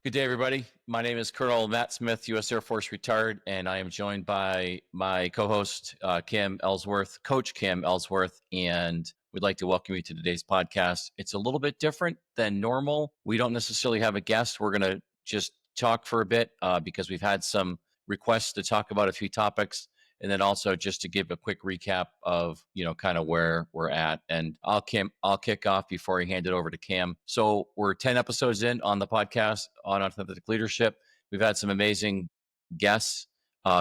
Good day, everybody. My name is Colonel Matt Smith, U.S. Air Force retired, and I am joined by my co-host, Cam Ellsworth, Coach Cam Ellsworth, and we'd like to welcome you to today's podcast. It's a little bit different than normal. We don't necessarily have a guest. We're going to just talk for a bit because we've had some requests to talk about a few topics, and then also just to give a quick recap of kind of where we're at. And I'll kick off before I hand it over to Cam. So we're 10 episodes in on the podcast on authentic leadership. We've had some amazing guests,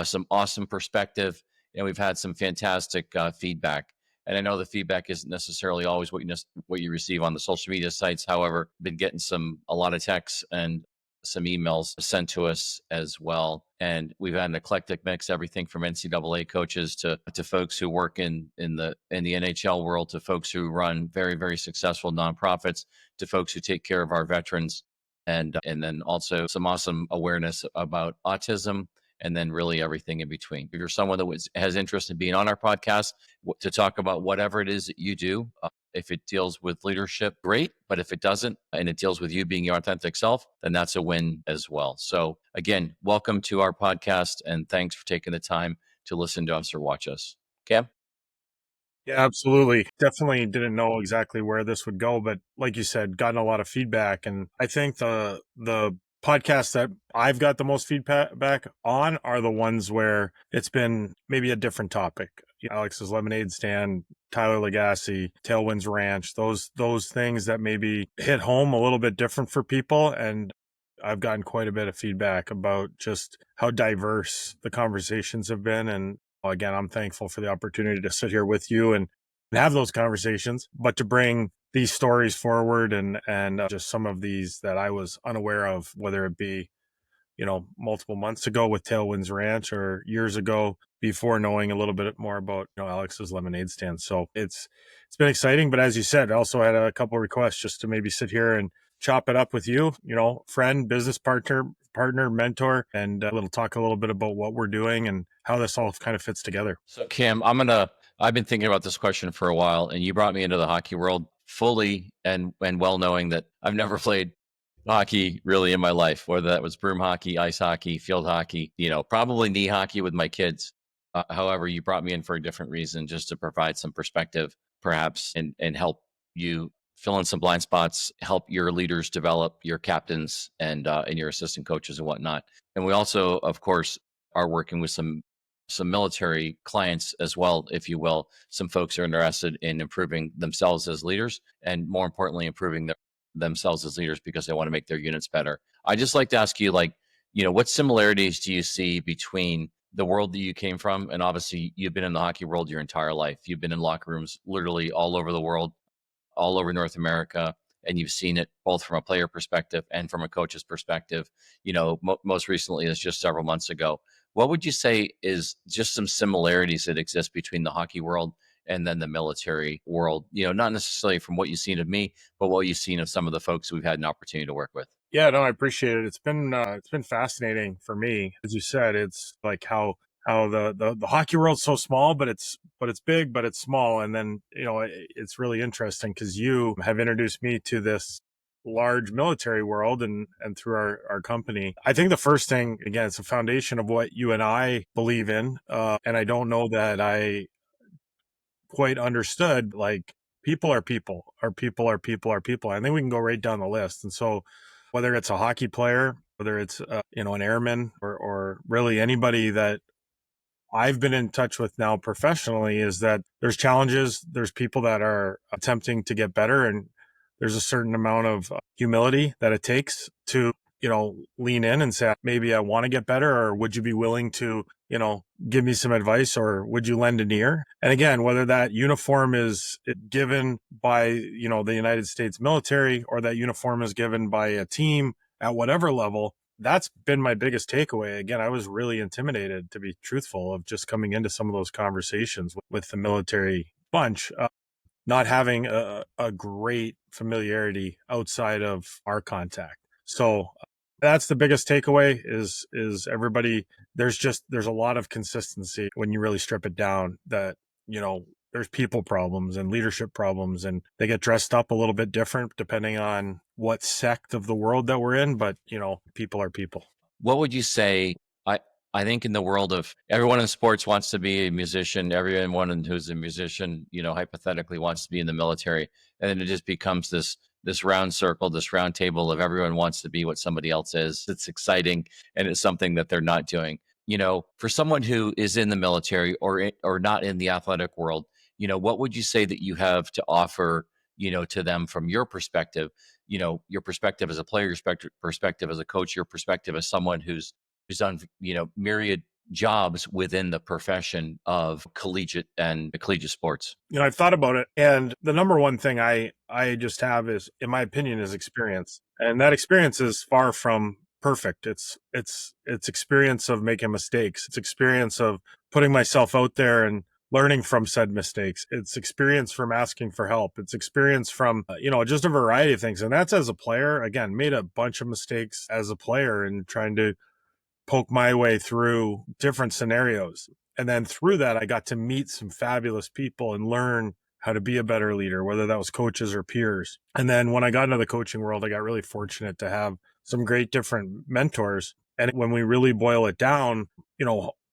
some awesome perspective, and we've had some fantastic feedback. And I know the feedback isn't necessarily always what you receive on the social media sites. However, been getting a lot of texts and some emails sent to us as well. And we've had an eclectic mix, everything from NCAA coaches to folks who work in the NHL world, to folks who run very, very successful nonprofits, to folks who take care of our veterans, and then also some awesome awareness about autism, and then really everything in between. If you're someone that has interest in being on our podcast to talk about whatever it is that you do, if it deals with leadership, great. But if it doesn't, and it deals with you being your authentic self, then that's a win as well. So again, welcome to our podcast, and thanks for taking the time to listen to us or watch us. Cam? Yeah, absolutely. Definitely didn't know exactly where this would go, but like you said, gotten a lot of feedback. And I think the podcasts that I've got the most feedback on are the ones where it's been maybe a different topic. Alex's Lemonade Stand, Tyler Legacy, Tailwinds Ranch, those things that maybe hit home a little bit different for people. And I've gotten quite a bit of feedback about just how diverse the conversations have been. And again, I'm thankful for the opportunity to sit here with you and have those conversations, but to bring these stories forward and just some of these that I was unaware of, whether it be, multiple months ago with Tailwinds Ranch or years ago before knowing a little bit more about, Alex's Lemonade Stand. So it's been exciting, but as you said, I also had a couple of requests just to maybe sit here and chop it up with you, friend, business partner, mentor, and talk a little bit about what we're doing and how this all kind of fits together. So Cam, I've been thinking about this question for a while, and you brought me into the hockey world fully and well knowing that I've never played hockey really in my life, whether that was broom hockey, ice hockey, field hockey, probably knee hockey with my kids. However, you brought me in for a different reason, just to provide some perspective, perhaps, and help you fill in some blind spots, help your leaders develop, your captains and your assistant coaches and whatnot. And we also, of course, are working with some military clients as well, if you will. Some folks are interested in improving themselves as leaders, and more importantly, improving themselves as leaders because they want to make their units better. I just like to ask you, what similarities do you see between the world that you came from? And obviously, you've been in the hockey world your entire life. You've been in locker rooms literally all over the world, all over North America, and you've seen it both from a player perspective and from a coach's perspective. Most recently, it's just several months ago. What would you say is just some similarities that exist between the hockey world and then the military world? Not necessarily from what you've seen of me, but what you've seen of some of the folks we've had an opportunity to work with. Yeah, no, I appreciate it. It's been fascinating for me. As you said, it's like how the hockey world's so small, but it's big, but it's small. And then, it's really interesting because you have introduced me to this large military world and through our company. I think the first thing, again, it's a foundation of what you and I believe in. And I don't know that I quite understood, like, people are people, our people are people, are people. I think we can go right down the list. And so whether it's a hockey player, whether it's, an airman or really anybody that I've been in touch with now professionally, is that there's challenges, there's people that are attempting to get better, and there's a certain amount of humility that it takes to, lean in and say, maybe I want to get better, or would you be willing to, give me some advice, or would you lend an ear? And again, whether that uniform is given by, the United States military, or that uniform is given by a team at whatever level, that's been my biggest takeaway. Again, I was really intimidated, to be truthful, of just coming into some of those conversations with the military bunch, not having a great familiarity outside of our contact. So that's the biggest takeaway is everybody, there's a lot of consistency when you really strip it down, that, there's people problems and leadership problems, and they get dressed up a little bit different depending on what sect of the world that we're in, but people are people. What would you say? I I think in the world of everyone in sports wants to be a musician, everyone who's a musician, hypothetically wants to be in the military, and then it just becomes this round circle, this round table of everyone wants to be what somebody else is. It's exciting, and it's something that they're not doing. For someone who is in the military or not in the athletic world, what would you say that you have to offer, to them from your perspective? Your perspective as a player, your perspective as a coach, your perspective as someone who's done myriad jobs within the profession of collegiate sports. I've thought about it, and the number one thing I just have is, in my opinion, is experience, and that experience is far from perfect. It's experience of making mistakes. It's experience of putting myself out there and learning from said mistakes. It's experience from asking for help. It's experience from just a variety of things, and that's as a player. Again, made a bunch of mistakes as a player and trying to poke my way through different scenarios. And then through that, I got to meet some fabulous people and learn how to be a better leader, whether that was coaches or peers. And then when I got into the coaching world, I got really fortunate to have some great different mentors. And when we really boil it down,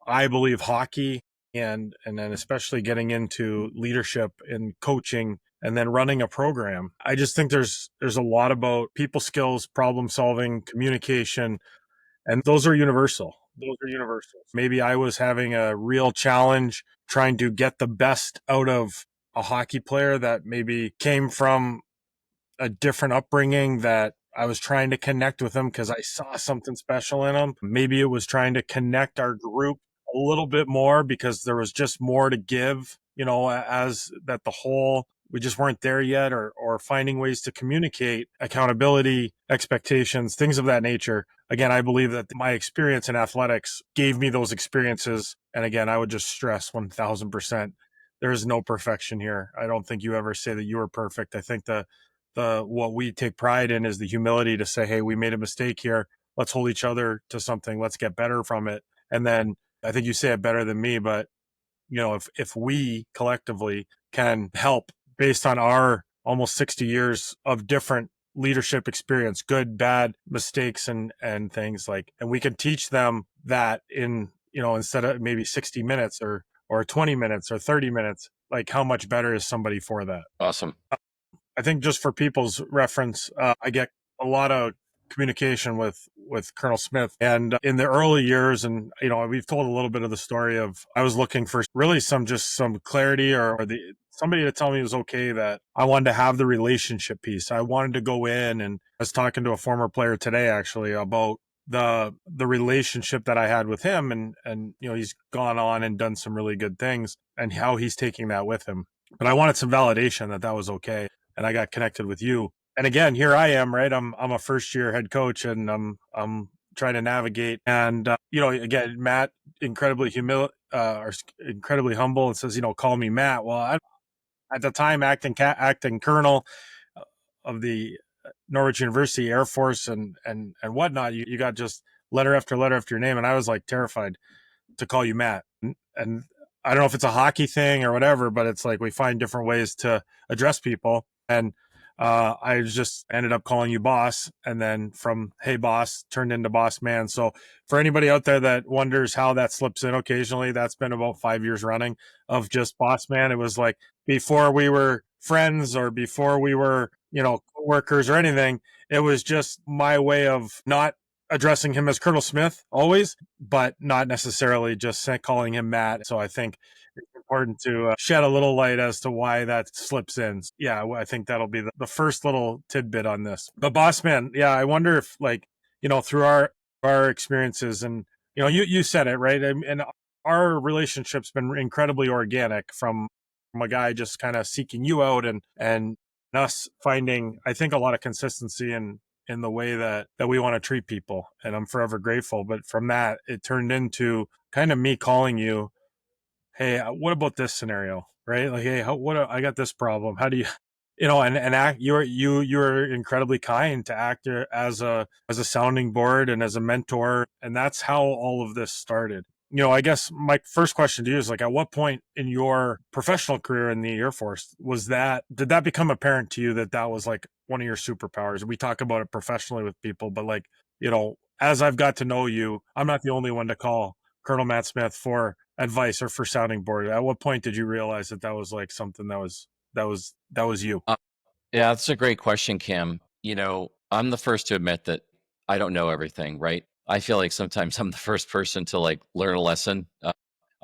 I believe hockey and then especially getting into leadership and coaching and then running a program. I just think there's a lot about people skills, problem solving, communication, and those are universal. Those are universal. Maybe I was having a real challenge trying to get the best out of a hockey player that maybe came from a different upbringing, that I was trying to connect with him because I saw something special in him. Maybe it was trying to connect our group a little bit more because there was just more to give, as that the whole, we just weren't there yet, or finding ways to communicate accountability, expectations, things of that nature. Again, I believe that my experience in athletics gave me those experiences. And again, I would just stress 1000%, there is no perfection here. I don't think you ever say that you are perfect. I think the what we take pride in is the humility to say, hey, we made a mistake here. Let's hold each other to something. Let's get better from it. And then I think you say it better than me, but if we collectively can help based on our almost 60 years of different leadership experience, good, bad, mistakes, and things like, and we can teach them that in, instead of maybe 60 minutes or 20 minutes or 30 minutes, like how much better is somebody for that? Awesome. I think just for people's reference, I get a lot of communication with Colonel Smith, and in the early years, and we've told a little bit of the story of, I was looking for really some clarity, or somebody to tell me it was okay, that I wanted to have the relationship piece. I wanted to go in, and I was talking to a former player today actually about the relationship that I had with him, and he's gone on and done some really good things, and how he's taking that with him. But I wanted some validation that that was okay, and I got connected with you. And again, here I am, right? I'm a first year head coach, and I'm trying to navigate. And again, Matt, incredibly humble, and says, call me Matt. Well, at the time, acting colonel of the Norwich University Air Force and whatnot, you got just letter after letter after your name, and I was like terrified to call you Matt. And I don't know if it's a hockey thing or whatever, but it's like we find different ways to address people. And I just ended up calling you boss, and then from hey boss turned into boss man. So for anybody out there that wonders how that slips in occasionally, that's been about 5 years running of just boss man. It was like before we were friends or before we were workers or anything. It was just my way of not addressing him as Colonel Smith always, but not necessarily just calling him Matt. So I think it's important to shed a little light as to why that slips in. Yeah, I think that'll be the first little tidbit on this. But boss man, yeah, I wonder if through our experiences, and you said it right, and our relationship's been incredibly organic from a guy just kind of seeking you out, and us finding, I think, a lot of consistency in the way that we want to treat people. And I'm forever grateful. But from that, it turned into kind of me calling you, hey, what about this scenario? Right? Like, hey, I got this problem. How do you, and act, you're incredibly kind to act as a sounding board and as a mentor. And that's how all of this started. I guess my first question to you is, like, at what point in your professional career in the Air Force did that become apparent to you that was like one of your superpowers? We talk about it professionally with people, but like, as I've got to know you, I'm not the only one to call Colonel Matt Smith for advice or for sounding board. At what point did you realize that that was like something that was you? Yeah, that's a great question, Kim. I'm the first to admit that I don't know everything, right? I feel like sometimes I'm the first person to like learn a lesson,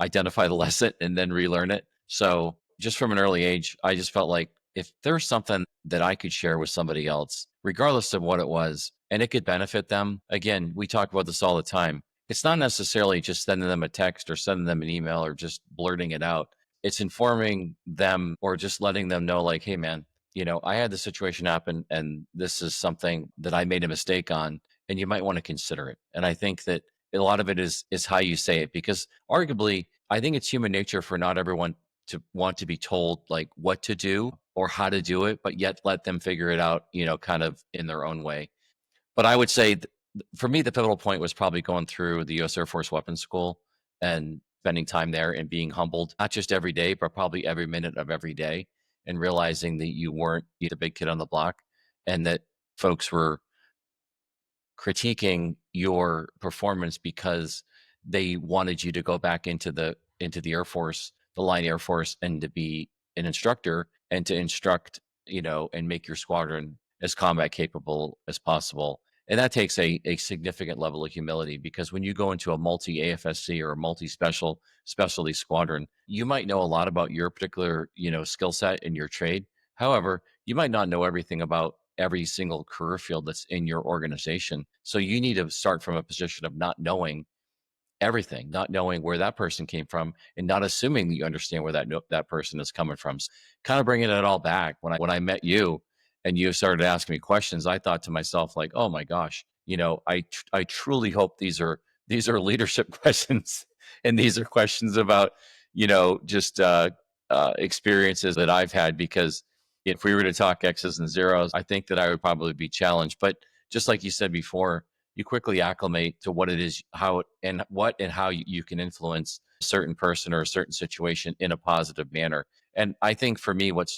identify the lesson, and then relearn it. So, just from an early age, I just felt like if there's something that I could share with somebody else, regardless of what it was, and it could benefit them, again, we talk about this all the time. It's not necessarily just sending them a text or sending them an email or just blurting it out. It's informing them or just letting them know, like, hey, man, I had this situation happen and this is something that I made a mistake on and you might want to consider it. And I think that a lot of it is how you say it because arguably I think it's human nature for not everyone to want to be told like what to do or how to do it, but yet let them figure it out, kind of in their own way. But I would say for me, the pivotal point was probably going through the U.S. Air Force Weapons School and spending time there and being humbled, not just every day, but probably every minute of every day, and realizing that you weren't the big kid on the block and that folks were critiquing your performance because they wanted you to go back into the Air Force, the line Air Force, and to be an instructor and to instruct, and make your squadron as combat capable as possible. And that takes a significant level of humility because when you go into a multi AFSC or a multi specialty squadron, you might know a lot about your particular, skill set in your trade. However, you might not know everything about every single career field that's in your organization. So you need to start from a position of not knowing everything, not knowing where that person came from, and not assuming that you understand where that person is coming from. Kind of bringing it all back. When I met you, and you started asking me questions, I thought to myself like, oh my gosh, I truly hope these are leadership questions, and these are questions about just experiences that I've had because if we were to talk X's and zeros, I think that I would probably be challenged. But just like you said before, you quickly acclimate to what it is, how and what and how you can influence a certain person or a certain situation in a positive manner. And I think for me, what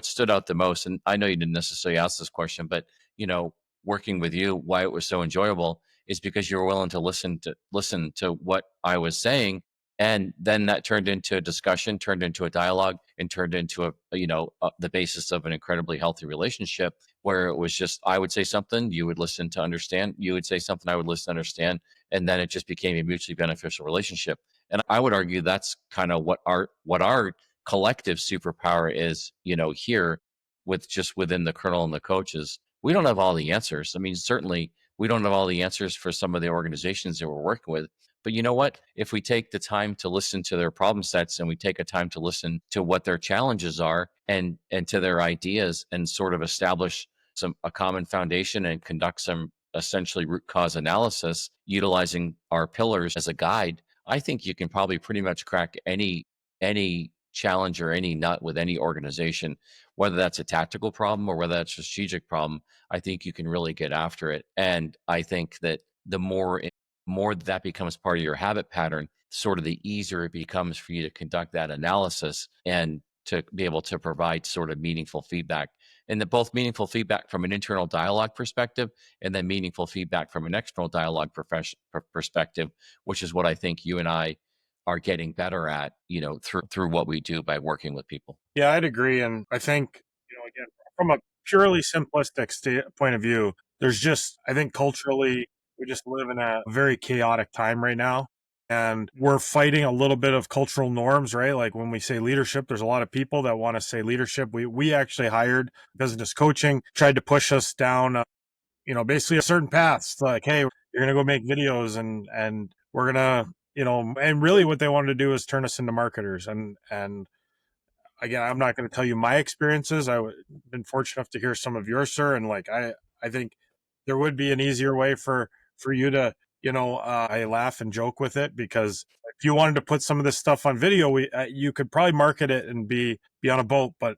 stood out the most, and I know you didn't necessarily ask this question, but you know, working with you, why it was so enjoyable is because you were willing to listen to what I was saying, and then that turned into a discussion, turned into a dialogue, and turned into the basis of an incredibly healthy relationship where it was just I would say something, you would listen to understand, you would say something, I would listen to understand, and then it just became a mutually beneficial relationship. And I would argue that's kind of what our collective superpower is, here with just within the colonel and the coaches. We don't have all the answers. I mean, certainly we don't have all the answers for some of the organizations that we're working with. But you know what? If we take the time to listen to their problem sets and we take a time to listen to what their challenges are and to their ideas and sort of establish a common foundation and conduct some essentially root cause analysis utilizing our pillars as a guide, I think you can probably pretty much crack any challenge or any nut with any organization, whether that's a tactical problem or whether that's a strategic problem. I think you can really get after it. And I think that the more that becomes part of your habit pattern, sort of the easier it becomes for you to conduct that analysis and to be able to provide sort of meaningful feedback. And the both meaningful feedback from an internal dialogue perspective and then meaningful feedback from an external dialogue perspective, which is what I think you and I are getting better at, through what we do by working with people. Yeah, I'd agree. And I think, again, from a purely simplistic point of view, there's just, I think culturally, we just live in a very chaotic time right now. And we're fighting a little bit of cultural norms, right? Like when we say leadership, there's a lot of people that want to say leadership. We actually hired business coaching, tried to push us down, basically a certain paths. Like, hey, you're gonna go make videos, and we're gonna, and really what they wanted to do is turn us into marketers. And again, I'm not going to tell you my experiences. I've been fortunate enough to hear some of yours, sir. And like, I think there would be an easier way for you to, I laugh and joke with it because if you wanted to put some of this stuff on video, you could probably market it and be on a boat. But,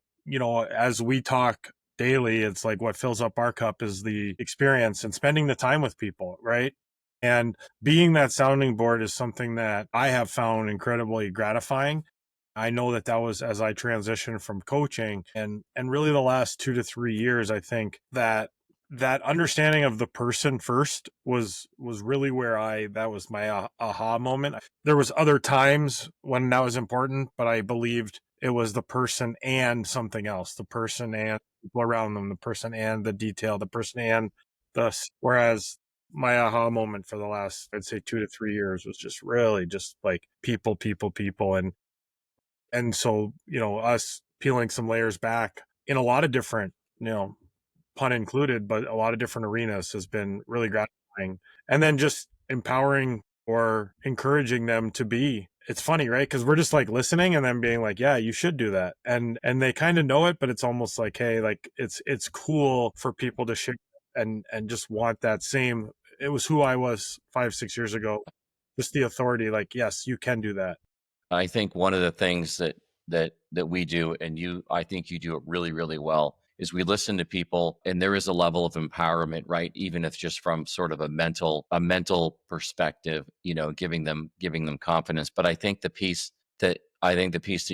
as we talk daily, it's like what fills up our cup is the experience and spending the time with people. Right. And being that sounding board is something that I have found incredibly gratifying. I know that that was as I transitioned from coaching, and really the last 2 to 3 years, I think that that understanding of the person first was really where I that was my aha moment. There was other times when that was important, but I believed it was the person and something else, the person and people around them, the person and the detail, the person and thus. Whereas my aha moment for the last, I'd say, 2 to 3 years was just really just like people, people, people, and so, us peeling some layers back in a lot of different, pun included, but a lot of different arenas has been really gratifying. And then just empowering or encouraging them to be. It's funny, right? Because we're just like listening and then being like, "Yeah, you should do that," and they kind of know it, but it's almost like, "Hey, like it's cool for people to share and just want that same." It was who I was 5, 6 years ago. Just the authority, like, yes, you can do that. I think one of the things that we do, and I think you do it really, really well, is we listen to people, and there is a level of empowerment, right? Even if just from sort of a mental perspective, giving them confidence. But I think the piece that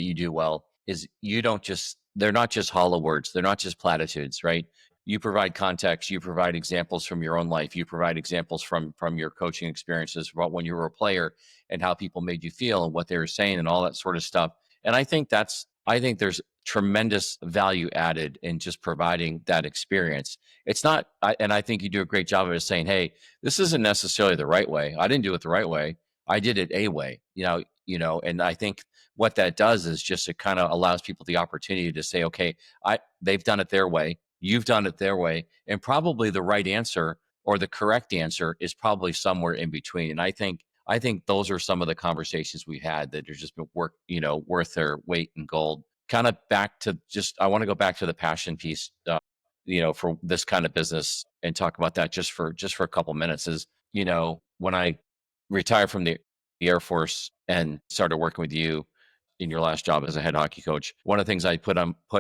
you do well is you don't just they're not just hollow words, they're not just platitudes, right? You provide context, you provide examples from your own life, you provide examples from your coaching experiences about when you were a player and how people made you feel and what they were saying and all that sort of stuff. And I think there's tremendous value added in just providing that experience. It's not, and I think you do a great job of just saying, "Hey, this isn't necessarily the right way. I didn't do it the right way. I did it a way." And I think what that does is just it kind of allows people the opportunity to say, "Okay, they've done it their way. You've done it their way, and probably the right answer or the correct answer is probably somewhere in between." And I think those are some of the conversations we had that are just been worth their weight in gold. Kind of back to just, I want to go back to the passion piece, for this kind of business and talk about that just for a couple minutes. Is when I retired from the Air Force and started working with you in your last job as a head hockey coach, one of the things I put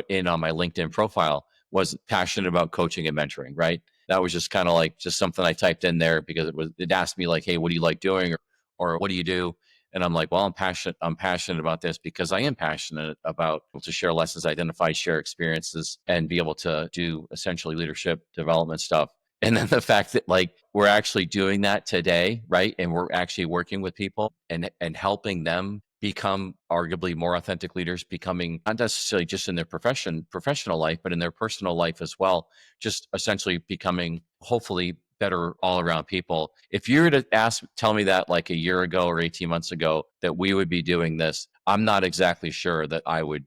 in on my LinkedIn profile was passionate about coaching and mentoring. Right, that was just kind of like just something I typed in there because it asked me like, "Hey, what do you like doing?" or "What do you do?" And I'm like, "Well, I'm passionate about this because I am passionate about to share lessons, identify, share experiences, and be able to do essentially leadership development stuff." And then the fact that like we're actually doing that today, right? And we're actually working with people and helping them become arguably more authentic leaders, becoming not necessarily just in their professional life, but in their personal life as well, just essentially becoming hopefully better all around people. If you were to tell me that like a year ago or 18 months ago that we would be doing this, I'm not exactly sure that I would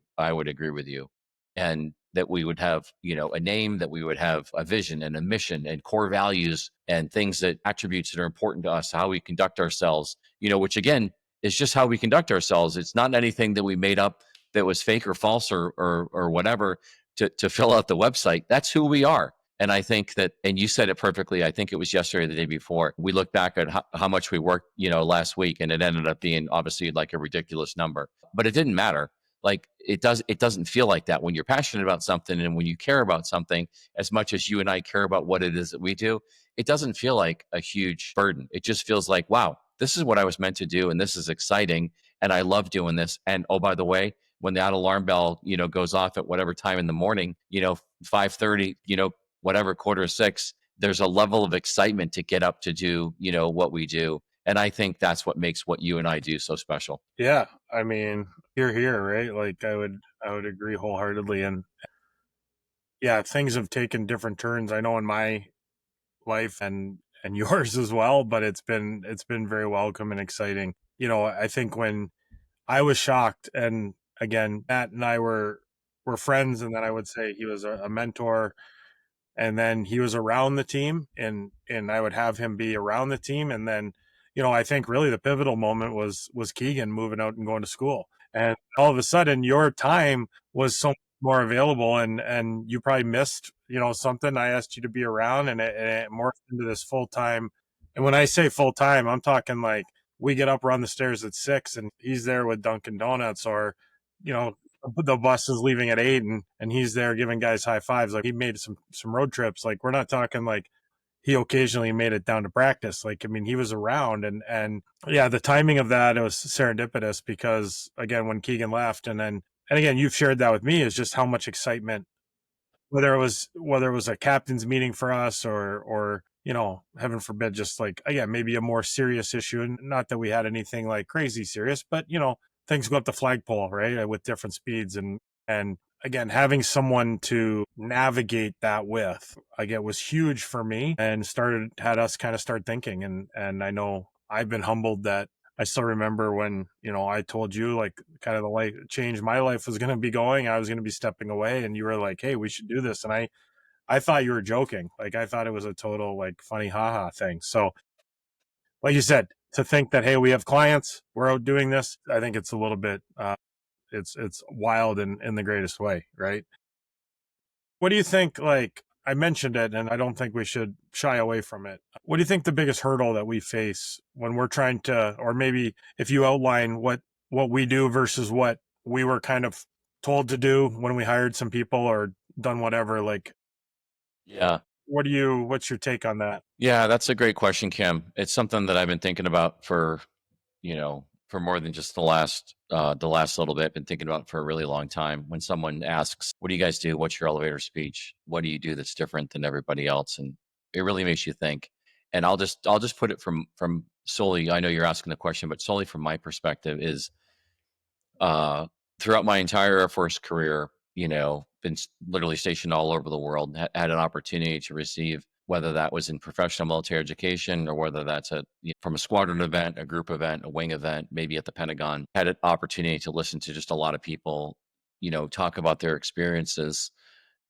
agree with you. And that we would have, a name, that we would have a vision and a mission and core values and things that attributes that are important to us, how we conduct ourselves, which again is just how we conduct ourselves. It's not anything that we made up that was fake or false or whatever to fill out the website. That's who we are. And I think that, and you said it perfectly. I think it was yesterday or the day before. We look back at how much we worked, last week, and it ended up being obviously like a ridiculous number, but it didn't matter. Like it doesn't feel like that when you're passionate about something and when you care about something as much as you and I care about what it is that we do. It doesn't feel like a huge burden. It just feels like, wow, this is what I was meant to do, and this is exciting, and I love doing this. And oh, by the way, when that alarm bell, goes off at whatever time in the morning, 5:30, whatever, quarter to six, there's a level of excitement to get up to do, what we do. And I think that's what makes what you and I do so special. Yeah, I mean, here, right? Like I would agree wholeheartedly. And yeah, things have taken different turns. I know in my life and yours as well, but it's been very welcome and exciting. I think when I was shocked, and again, Matt and I were friends, and then I would say he was a mentor, and then he was around the team, and I would have him be around the team, and then I think really the pivotal moment was Keegan moving out and going to school, and all of a sudden your time was so much more available, and you probably missed something. I asked you to be around, and it morphed into this full time. And when I say full time, I'm talking like we get up, run the stairs at 6, and he's there with Dunkin' Donuts, or you know the bus is leaving at 8, and he's there giving guys high fives. Like he made some road trips. Like we're not talking like he occasionally made it down to practice. Like, I mean, he was around, and yeah, the timing of that, it was serendipitous because again, when Keegan left, and again, you've shared that with me, is just how much excitement, whether it was a captain's meeting for us, or heaven forbid, just like, again, maybe a more serious issue. And not that we had anything like crazy serious, but things go up the flagpole, right, with different speeds. And again, having someone to navigate that with, again, was huge for me, and started had us kind of start thinking. And I know I've been humbled that I still remember when, I told you, like, kind of the life change my life was going to be going. I was going to be stepping away, and you were like, "Hey, we should do this." And I thought you were joking. Like, I thought it was a total, like, funny haha thing. So, like you said, to think that, hey, we have clients, we're out doing this, I think it's a little bit, it's wild in the greatest way, right? What do you think? Like, I mentioned it, and I don't think we should shy away from it. What do you think the biggest hurdle that we face when we're trying to, or maybe if you outline what we do versus what we were kind of told to do when we hired some people or done whatever, like, Yeah. what's your take on that? Yeah, that's a great question, Kim. It's something that I've been thinking about for, for more than just the last little bit. Been thinking about it for a really long time. When someone asks, "What do you guys do? What's your elevator speech? What do you do that's different than everybody else?" And it really makes you think. And I'll just put it from solely. I know you're asking the question, but solely from my perspective is, uh, throughout my entire Air Force career, been literally stationed all over the world, had an opportunity to receive, whether that was in professional military education or whether that's from a squadron event, a group event, a wing event, maybe at the Pentagon, had an opportunity to listen to just a lot of people, talk about their experiences,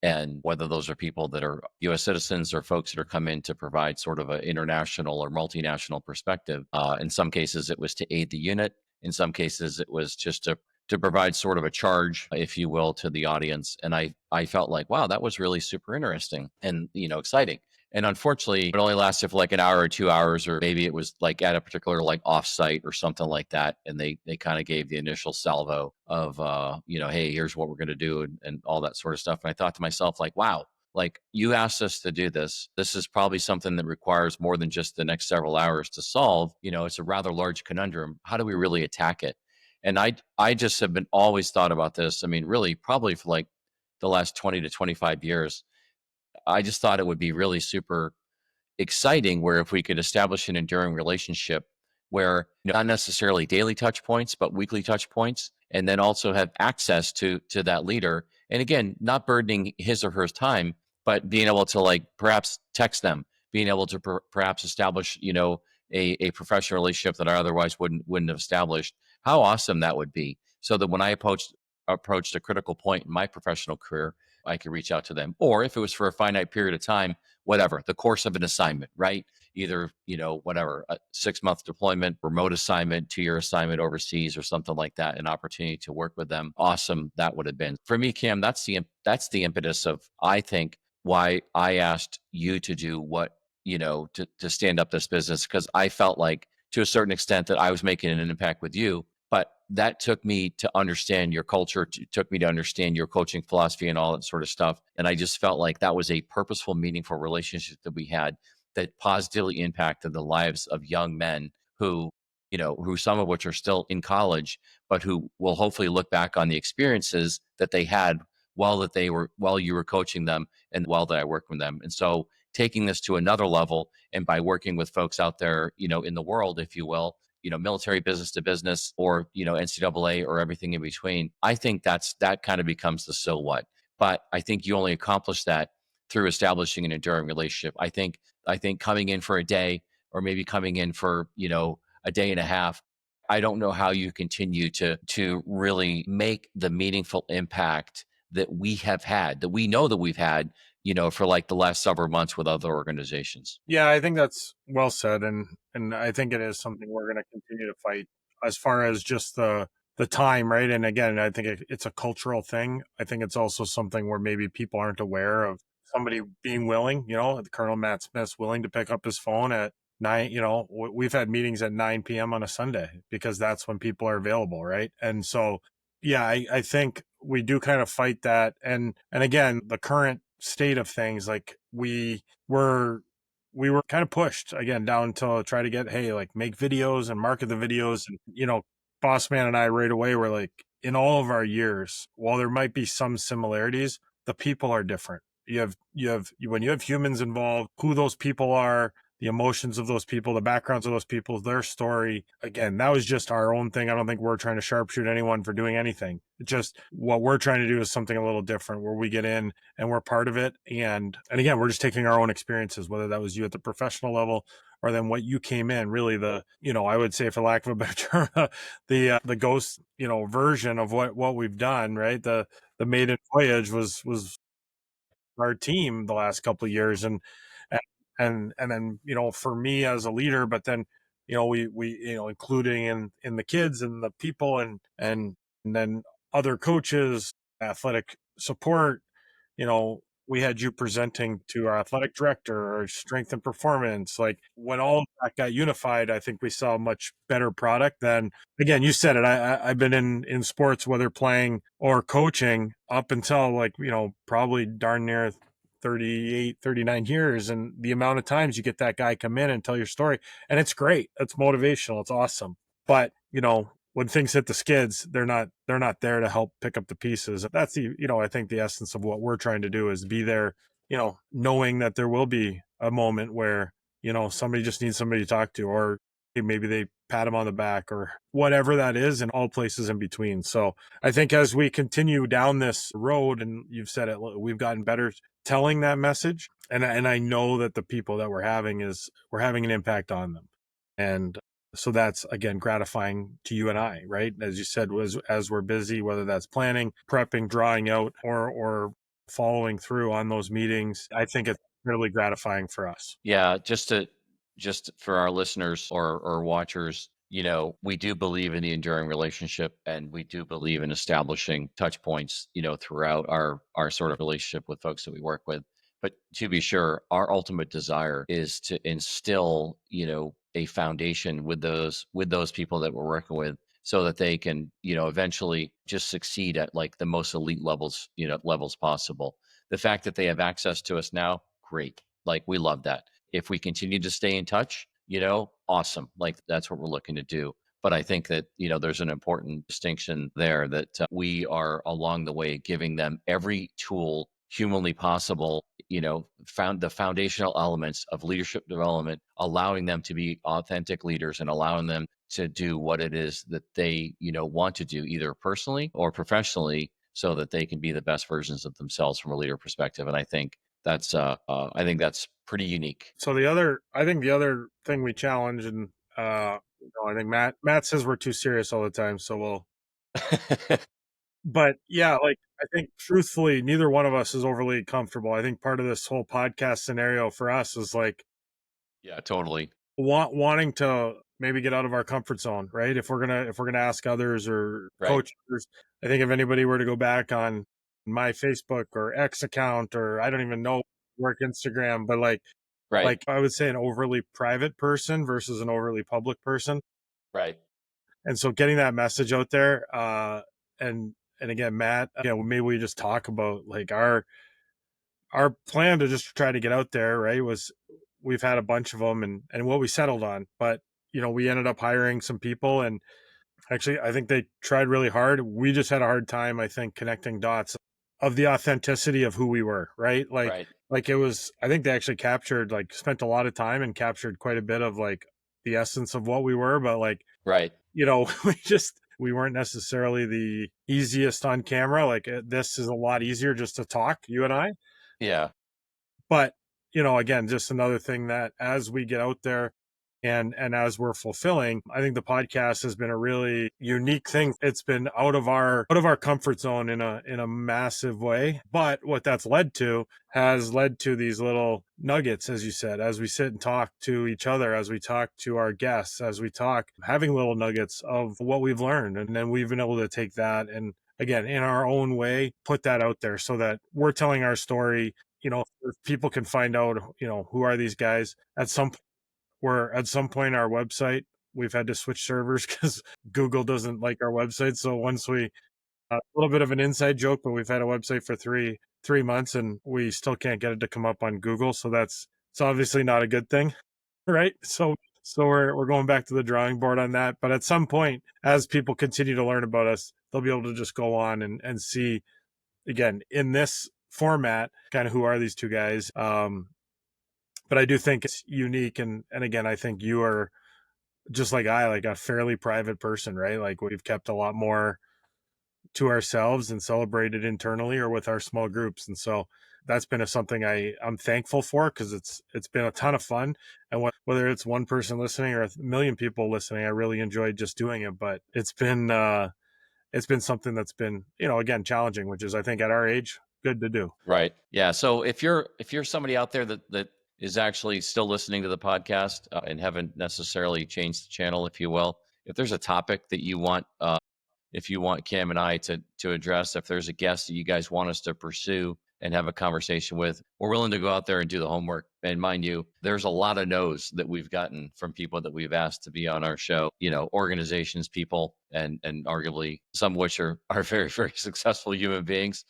and whether those are people that are U.S. citizens or folks that are come in to provide sort of an international or multinational perspective. In some cases, it was to aid the unit. In some cases, it was just to provide sort of a charge, if you will, to the audience. And I felt like, wow, that was really super interesting and exciting. And unfortunately, it only lasted for like an hour or 2 hours, or maybe it was like at a particular like offsite or something like that. And they kind of gave the initial salvo of hey, here's what we're gonna do, and all that sort of stuff. And I thought to myself, like, wow, like, you asked us to do this. This is probably something that requires more than just the next several hours to solve. It's a rather large conundrum. How do we really attack it? And I just have been always thought about this. I mean, really, probably for like the last 20 to 25 years. I just thought it would be really super exciting where if we could establish an enduring relationship where, not necessarily daily touch points but weekly touch points, and then also have access to that leader, and again, not burdening his or her time, but being able to, like, perhaps text them, being able to perhaps establish, a professional relationship that I otherwise wouldn't have established. How awesome that would be, so that when I approached a critical point in my professional career, I could reach out to them. Or if it was for a finite period of time, whatever, the course of an assignment, right? Either, whatever, a 6-month deployment, remote assignment, 2-year assignment overseas or something like that, an opportunity to work with them. Awesome. That would have been for me, Cam. That's the impetus of, I think, why I asked you to do what, to stand up this business. Cause I felt like, to a certain extent, that I was making an impact with you, but that took me to understand your culture, took me to understand your coaching philosophy and all that sort of stuff. And I just felt like that was a purposeful, meaningful relationship that we had, that positively impacted the lives of young men who, who some of which are still in college, but who will hopefully look back on the experiences that they had while you were coaching them, and while that I worked with them. And so, taking this to another level, and by working with folks out there, in the world, if you will, military, business to business, or, NCAA, or everything in between. I think that kind of becomes the so what. But I think you only accomplish that through establishing an enduring relationship. I think coming in for a day, or maybe coming in for, a day and a half, I don't know how you continue to really make the meaningful impact that we have had, that we know that we've had, for like the last several months with other organizations. Yeah, I think that's well said, and I think it is something we're going to continue to fight, as far as just the time, right? And again, I think it's a cultural thing. I think it's also something where maybe people aren't aware of somebody being willing, Colonel Matt Smith's willing to pick up his phone at 9. We've had meetings at 9 p.m. on a Sunday because that's when people are available, right? And so, yeah, I think we do kind of fight that, and again, the current state of things, like, we're we were kind of pushed again down to try to get, hey, like make videos and market the videos. And, Boss Man and I right away were like, in all of our years, while there might be some similarities, the people are different. When you have humans involved, who those people are, the emotions of those people, the backgrounds of those people, their story. Again, that was just our own thing. I don't think we're trying to sharpshoot anyone for doing anything. It's just what we're trying to do is something a little different where we get in and we're part of it. And again, we're just taking our own experiences, whether that was you at the professional level or then what you came in, really I would say, for lack of a better term, the ghost, version of what we've done, right? The maiden voyage was our team the last couple of years. And then, for me as a leader, but then, we including in the kids and the people and then other coaches, athletic support, we had you presenting to our athletic director or strength and performance. Like when all of that got unified, I think we saw a much better product than, again, you said it. I've been in sports, whether playing or coaching, up until like, probably darn near 38, 39 years. And the amount of times you get that guy come in and tell your story, and it's great. It's motivational. It's awesome. But, when things hit the skids, they're not there to help pick up the pieces. That's I think the essence of what we're trying to do is be there, knowing that there will be a moment where, somebody just needs somebody to talk to, or maybe they pat them on the back or whatever that is, and all places in between. So I think as we continue down this road, and you've said it, we've gotten better telling that message. And I know that the people that we're having an impact on them. And so that's, again, gratifying to you and I, right? As you said, as we're busy, whether that's planning, prepping, drawing out, or following through on those meetings, I think it's really gratifying for us. Yeah, just for our listeners or watchers, we do believe in the enduring relationship, and we do believe in establishing touch points, throughout our sort of relationship with folks that we work with. But to be sure, our ultimate desire is to instill, a foundation with those people that we're working with, so that they can, eventually just succeed at like the most elite levels possible. The fact that they have access to us now, great. Like, we love that. If we continue to stay in touch, awesome. Like, that's what we're looking to do. But I think that, there's an important distinction there, that we are along the way giving them every tool humanly possible, found the foundational elements of leadership development, allowing them to be authentic leaders and allowing them to do what it is that they, want to do, either personally or professionally, so that they can be the best versions of themselves from a leader perspective. And I think that's pretty unique. So I think the other thing we challenge, and I think Matt says we're too serious all the time. So but yeah, like I think truthfully, neither one of us is overly comfortable. I think part of this whole podcast scenario for us is like Yeah, totally. wanting to maybe get out of our comfort zone, right? If we're gonna ask others or Right. coaches, I think if anybody were to go back on my Facebook or X account, or I don't even know, work Instagram, but Right. like I would say an overly private person versus an overly public person. Right. And so getting that message out there, and again, Matt, maybe we just talk about like our plan to just try to get out there, right? Was we've had a bunch of them, and what we settled on, but we ended up hiring some people, and actually I think they tried really hard. We just had a hard time, I think, connecting dots of the authenticity of who we were, right? Right. Like it was, I think they actually captured, like, spent a lot of time and captured quite a bit of like the essence of what we were, but like, Right. we weren't necessarily the easiest on camera. Like, this is a lot easier just to talk, you and I. Yeah. But, again, just another thing that as we get out there and as we're fulfilling, I think the podcast has been a really unique thing. It's been out of our comfort zone in a massive way. But what that's led to has led to these little nuggets, as you said, as we sit and talk to each other, as we talk to our guests, as we talk, having little nuggets of what we've learned. And then we've been able to take that and, again, in our own way, put that out there so that we're telling our story. If people can find out, who are these guys. At some point our website, we've had to switch servers because Google doesn't like our website. So once a little bit of an inside joke, but we've had a website for three months and we still can't get it to come up on Google. So that's it's obviously not a good thing, right? So we're going back to the drawing board on that. But at some point, as people continue to learn about us, they'll be able to just go on and see again in this format kind of who are these two guys. But I do think it's unique, and again, I think you are just like like a fairly private person, right? Like we've kept a lot more to ourselves and celebrated internally or with our small groups. And so that's been something I'm thankful for because it's been a ton of fun. And whether it's one person listening or a million people listening, I really enjoyed just doing it. But it's been something that's been, again, challenging, which is I think at our age, good to do. Right. Yeah. So if you're somebody out there that is actually still listening to the podcast and haven't necessarily changed the channel, if you will, if there's a topic that you want, if you want Kim and I to address, if there's a guest that you guys want us to pursue and have a conversation with, we're willing to go out there and do the homework. And mind you, there's a lot of no's that we've gotten from people that we've asked to be on our show, organizations, people, and arguably some of which are very, very successful human beings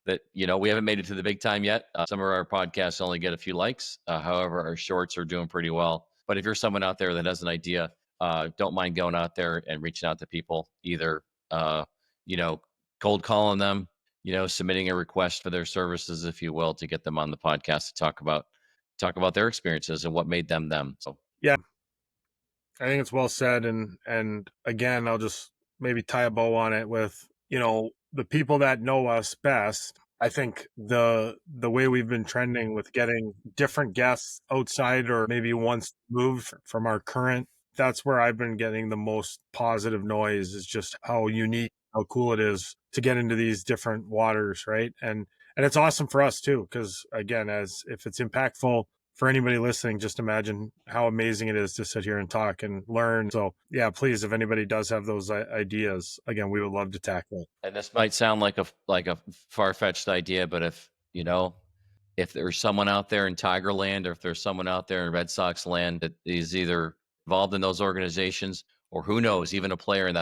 that, we haven't made it to the big time yet. Some of our podcasts only get a few likes. However, our shorts are doing pretty well. But if you're someone out there that has an idea, don't mind going out there and reaching out to people, either uh, you know, cold calling them, submitting a request for their services, if you will, to get them on the podcast to talk about their experiences and what made them them. So Yeah, I think it's well said. And again, I'll just maybe tie a bow on it with, the people that know us best. I think the way we've been trending with getting different guests outside or maybe once moved from our current, that's where I've been getting the most positive noise is just how unique, how cool it is to get into these different waters, right? And it's awesome for us too, because again, as if it's impactful for anybody listening, just imagine how amazing it is to sit here and talk and learn. So, yeah, please, if anybody does have those ideas, again, we would love to tackle it. and this might sound like a far-fetched idea, but if there's someone out there in Tigerland or if there's someone out there in Red Sox land that is either involved in those organizations or who knows, even a player in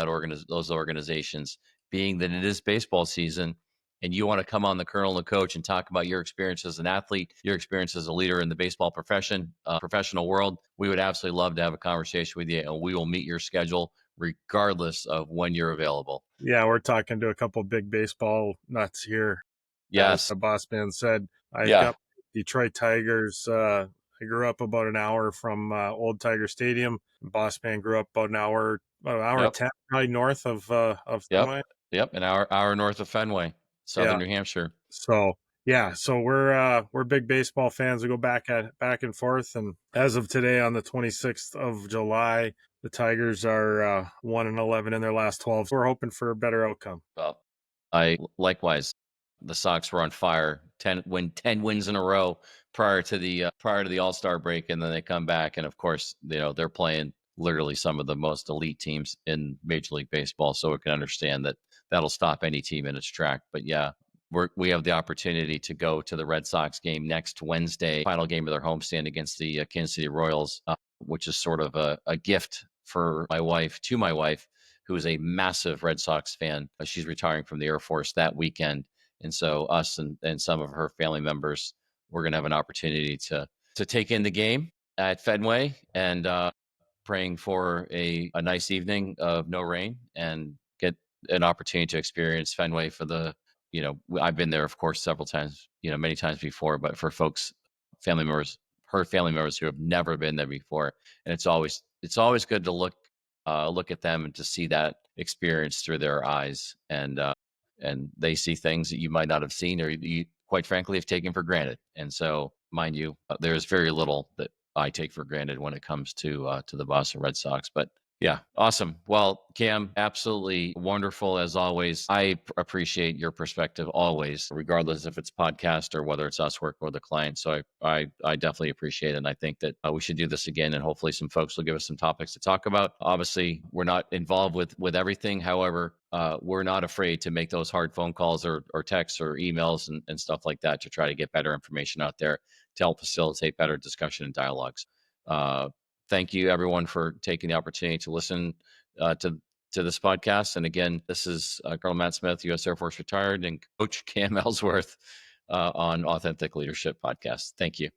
those organizations, being that it is baseball season and you want to come on the Colonel and the Coach and talk about your experience as an athlete, your experience as a leader in the baseball professional world, we would absolutely love to have a conversation with you and we will meet your schedule regardless of when you're available. Yeah, we're talking to a couple big baseball nuts here. As Yes. the boss man said, I've Yeah. got Detroit Tigers. I grew up about an hour from Old Tiger Stadium. Boss man grew up about an hour Yep. 10, probably north of Yep. Fenway. Yep. An hour north of Fenway, Yeah. southern New Hampshire. So yeah, so we're big baseball fans. We go back and forth, and as of today, on the 26th of July, the Tigers are 1-11 in their last 12. So we're hoping for a better outcome. Well, I likewise. The Sox were on fire. 10 wins in a row prior to the All-Star break, and then they come back, and of course, they're playing literally some of the most elite teams in Major League Baseball. So we can understand that that'll stop any team in its track. But yeah, we have the opportunity to go to the Red Sox game next Wednesday, final game of their homestand against the Kansas City Royals, which is sort of a gift for my wife, who is a massive Red Sox fan. She's retiring from the Air Force that weekend. And so us and some of her family members, we're going to have an opportunity to take in the game at Fenway and praying for a nice evening of no rain and get an opportunity to experience Fenway for I've been there, of course, several times, many times before, but for family members, her family members who have never been there before. And it's always good to look at them and to see that experience through their eyes. And they see things that you might not have seen or you quite frankly have taken for granted. And so, mind you, there's very little that I take for granted when it comes to the Boston Red Sox. But yeah, awesome. Well, Cam, absolutely wonderful as always. I appreciate your perspective always, regardless if it's podcast or whether it's us working with a client. So I definitely appreciate it. And I think that we should do this again, and hopefully some folks will give us some topics to talk about. Obviously, we're not involved with everything. However, we're not afraid to make those hard phone calls or texts or emails and stuff like that to try to get better information out there to help facilitate better discussion and dialogues. Uh, Thank you, everyone, for taking the opportunity to listen to this podcast. And again, this is Colonel Matt Smith, U.S. Air Force retired, and Coach Cam Ellsworth on Authentic Leadership Podcast. Thank you.